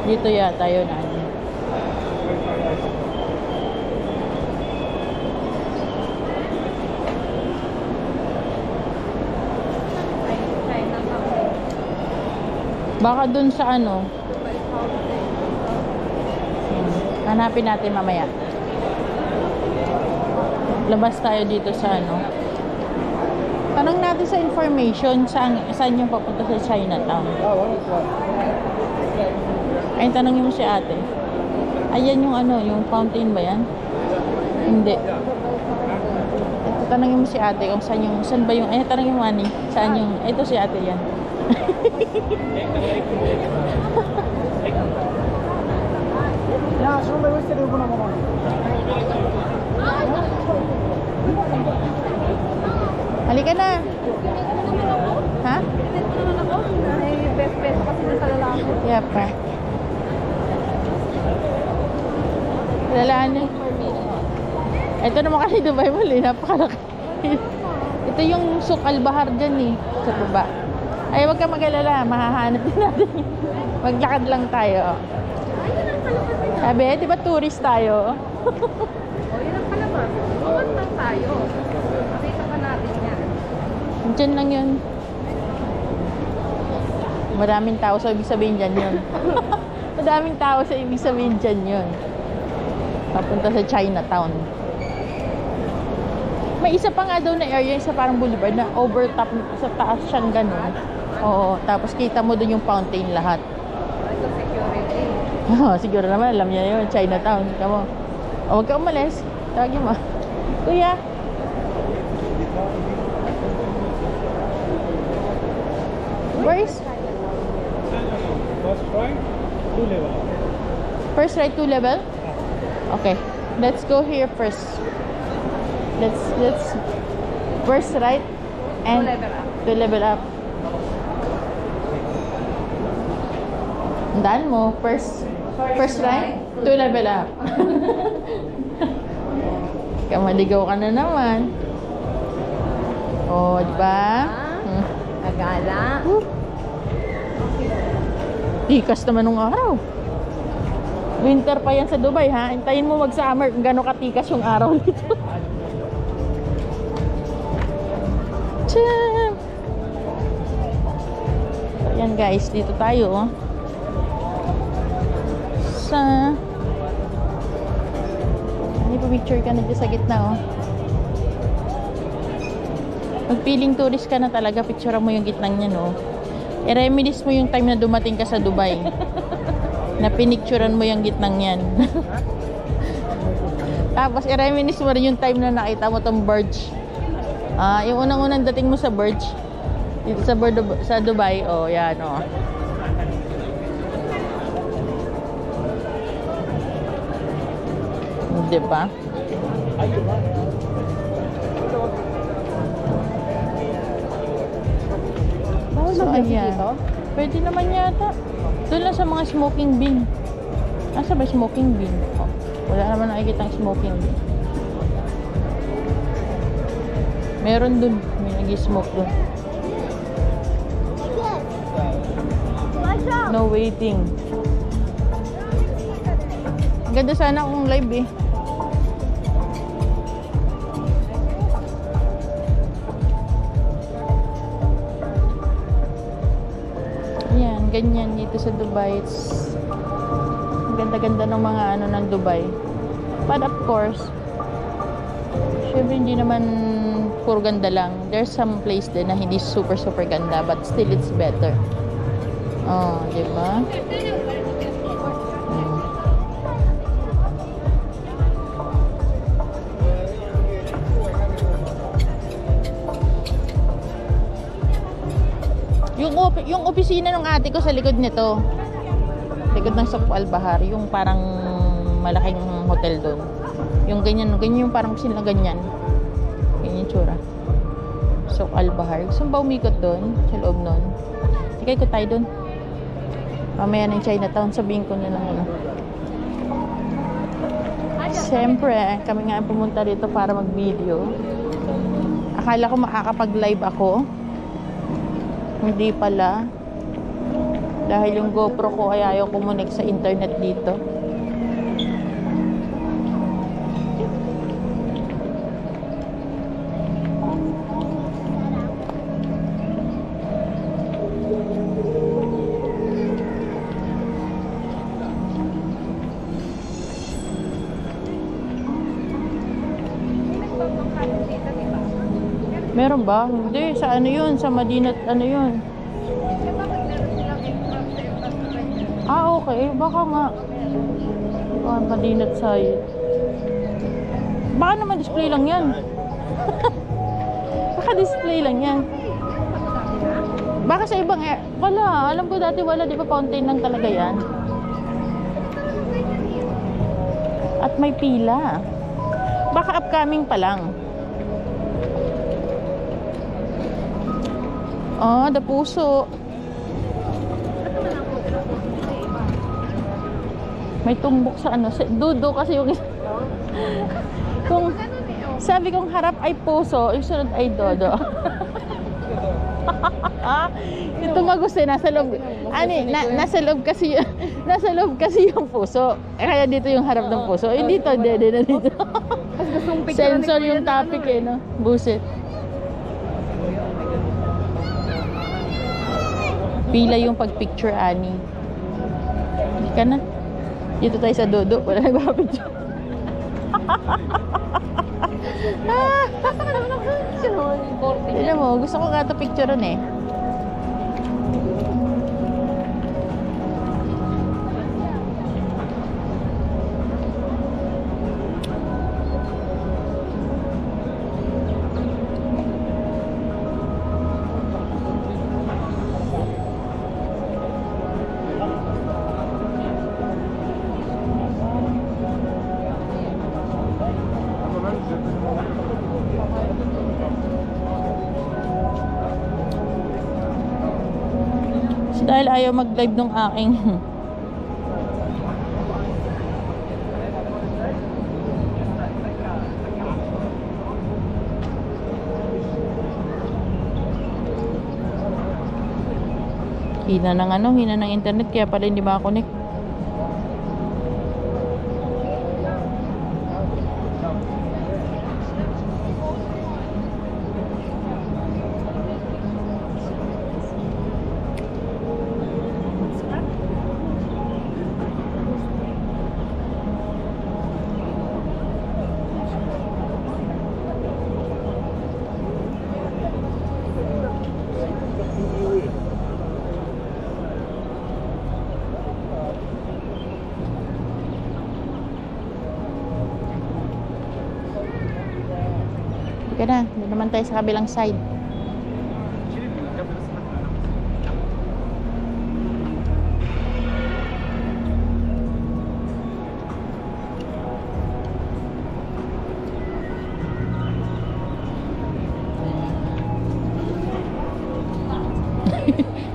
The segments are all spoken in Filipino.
Dito yata yun, ano. Baka dun sa ano. Hanapin natin mamaya. Labas tayo dito sa ano. Tanong natin sa information saan yung papunta sa Chinatown. Ay, tanongin mo si ate. Ayan yung ano, yung fountain ba yan? Hindi. Ito, tanongin mo si ate kung saan ba yung, ay, tanongin mo ani, saan yung, ito si ate yan. Halika na. Ha? Best kasi na sa lalaki. Yeah pa. Lalaan eh. Ito naman kasi Dubai Mall eh. Napakalaki. Ito yung Souk Al-Bahar dyan eh. Sa baba. Ay, wag ka mag-alala. Mahahanap din natin. Maglakad lang tayo. Sabi, di ba tourist tayo? O, yun ang palabas. Buwan lang tayo. Makita ka natin yan. Diyan lang yun. Maraming tao sa ibig sabihin dyan yun. Madaming tao sa ibig sabihin dyan yun. Papunta sa Chinatown. May isa pa nga daw na area sa parang boulevard na overtop sa taas siyang gano'n. Oo, tapos kita mo dun yung fountain lahat. Ito security. Oh, siguro naman alam niya yun, Chinatown. Kamo. O, huwag ka umalis. Tawagin mo. Kuya. Where's? First right, 2 level. First right 2 level? Okay. Let's go here first. Let's first right and 2 level up. Tandaan mo, first right, 2 level up. Kamaligaw ka na naman. Oh, diba? Agala. Tikas naman nung araw. Winter pa yan sa Dubai, ha? Hintayin mo mag-summer kung gano'ng katikas yung araw dito. Tcham! Ayan guys, dito tayo, oh. Sa... Hindi pa picture ka na dyan sa gitna, oh. Magpiling tourist ka na talaga, picture mo yung gitnang niya, no? I-reminisce mo yung time na dumating ka sa Dubai. Na pinicturean mo yung gitnang yan. Tapos i-reminisce mo rin yung time na nakita mo tong Burj. Yung unang-unang dating mo sa Burj. Dito sa Dubai. Oh, yan, oh. Diba? So, ayan. Pwede naman yata. Doon lang sa mga smoking bin. Asa ba smoking bin? Oh, wala naman nakikita ang smoking bin. Meron doon. May nag-smoke doon. No waiting. Ganda sana kung live eh. Ganyan dito sa Dubai. It's ganda-ganda ng mga ano ng Dubai. But of course, syempre hindi naman puro ganda lang. There's some place din na hindi super ganda, but still it's better. Oh, di ba? Yung opisina ng ate ko sa likod nito. Likod ng Souk Al-Bahar, yung parang malaking hotel doon. Yung ganyan yung parang opisina ganyan. Ganyan yung tsura. Souk Al-Bahar. Gusto ba umikot doon? Sa loob nun? Tikay ko tayo doon. Mamaya ng Chinatown, sabihin ko na lang ano. Siyempre, kami nga pumunta dito para mag-video. Akala ko makakapag-live ako. Hindi pala. Dahil yung GoPro ko ay ayaw kumonek sa internet dito. Meron ba? Hindi. Sa ano yun? Sa Madinat, ano yun? Ah, okay. Baka nga. Baka Madinat side. Baka naman display lang yan. Baka display lang yan. Baka sa ibang wala. Alam ko dati wala. Di ba fountain lang talaga yan? At may pila. Baka upcoming pa lang. Oh, the puso. May tumbok sa ano. Dudo kasi yung kung sabi kong harap ay puso, yung sunod ay dodo. Yung tumagos nasa loob. Ani, nasa loob kasi yung puso. Kaya dito yung harap ng puso. Dito, dede na dito. Sensor yung topic no? Buset. Pila yung pagpicture, Ani. Hindi ka na. Dito tayo sa dodo. Wala nagpapicture. Tignan mo, gusto ko nga ito picturean eh. Dahil ayaw mag-live nung aking hina ng internet kaya pala hindi makakonect. Ka na, doon naman tayo sa kabilang side.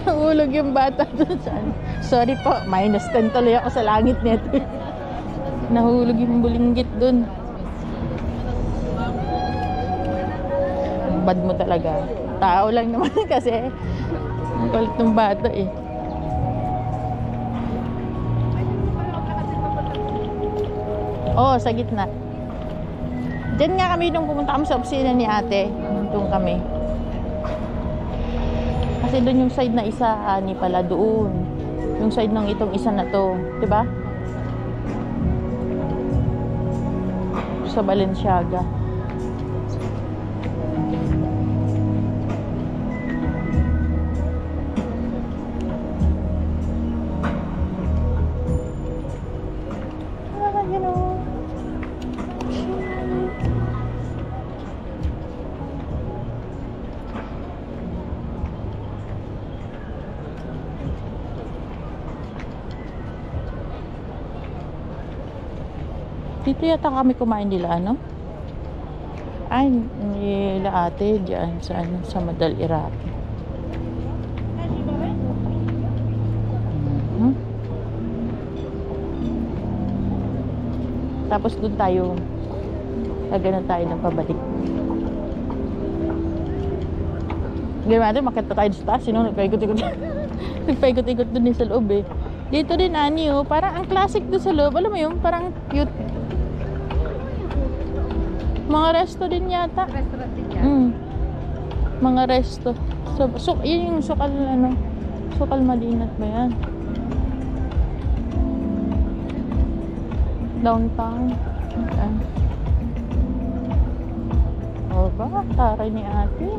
Nahulog yung bata doon sa ano. Sorry po, -10 tuloy ako sa langit nito. Nahulog yung bulinggit doon. Bad mo talaga. Tao lang naman kasi ang kulit ng bata eh. Oo, sa gitna. Diyan nga kami nung pumunta kami sa opisina ni ate. Doon kami. Kasi doon yung side na isa, ani pala doon. Yung side ng itong isa na to. Diba? Sa Balenciaga. Dito yata kami kumain nila, ano? Ay, nila ate dyan sa, ano, sa Madal Iraqi. Tapos doon tayo, gaganon tayo ng pabalik. Gano'n natin, makita tayo sa taas, nagpaikot-ikot. Nagpaikot-ikot doon din sa loob eh. Dito din, Ani, oh, parang ang classic doon sa loob. Alam mo yun, parang cute. Mga resto din yata. Restaurant din yan. Mga resto. So, yun yung Sukal, Sukal Madinat ba yan? Downtown. Ayan. O ba? Taray ni ate.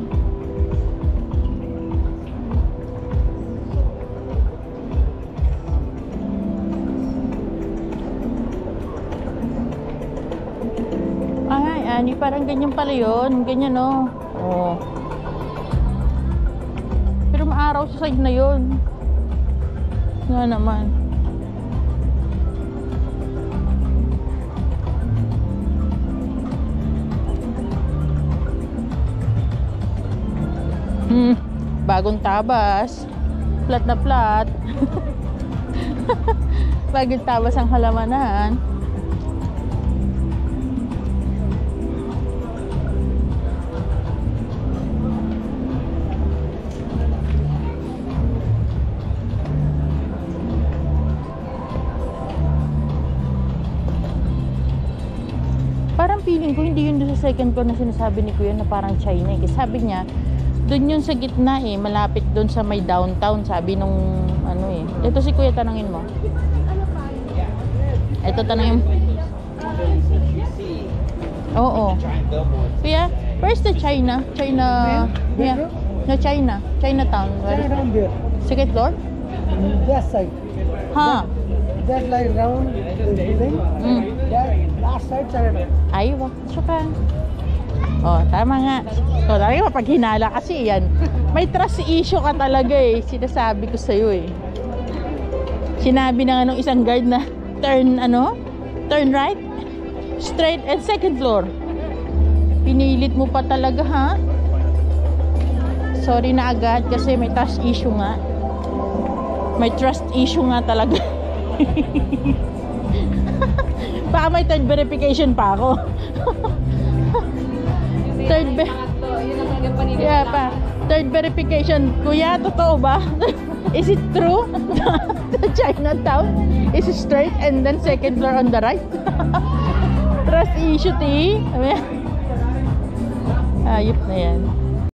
Ay, Ani, parang ganyan pala yun. Ganyan, no? Oo. Pero maaraw sa side na yun. Nga naman. Bagong tabas. Flat na flat. Bagong tabas ang halamanan. Parang feeling ko hindi yun doon sa second floor na sinasabi ni Kuya na parang China eh. Kasi sabi niya, doon yun sa gitna eh, malapit doon sa may downtown, sabi nung ano eh. Ito si Kuya, tanungin mo. Ito tanungin mo. Oo. Kuya, where's the China? Yeah. No, Chinatown. Right down there. Second floor? That side. Ha? That like round the building. That last side Chinatown. Ay, wak. Saka. Oh, tama nga. So, talaga mapaghinala kasi yan. May trust issue ka talaga eh. Sinasabi ko sa'yo eh. Sinabi na nga nung isang guard na turn right, straight and second floor. Pinilit mo pa talaga, ha? Sorry na agad kasi may trust issue nga. May trust issue nga talaga. Baka may third verification pa ako. Yeah, pa. Third verification. Kuya, totoo ba? Is it true? The Chinatown is straight and then second floor on the right? Trust issue, ti. Ayop na yan.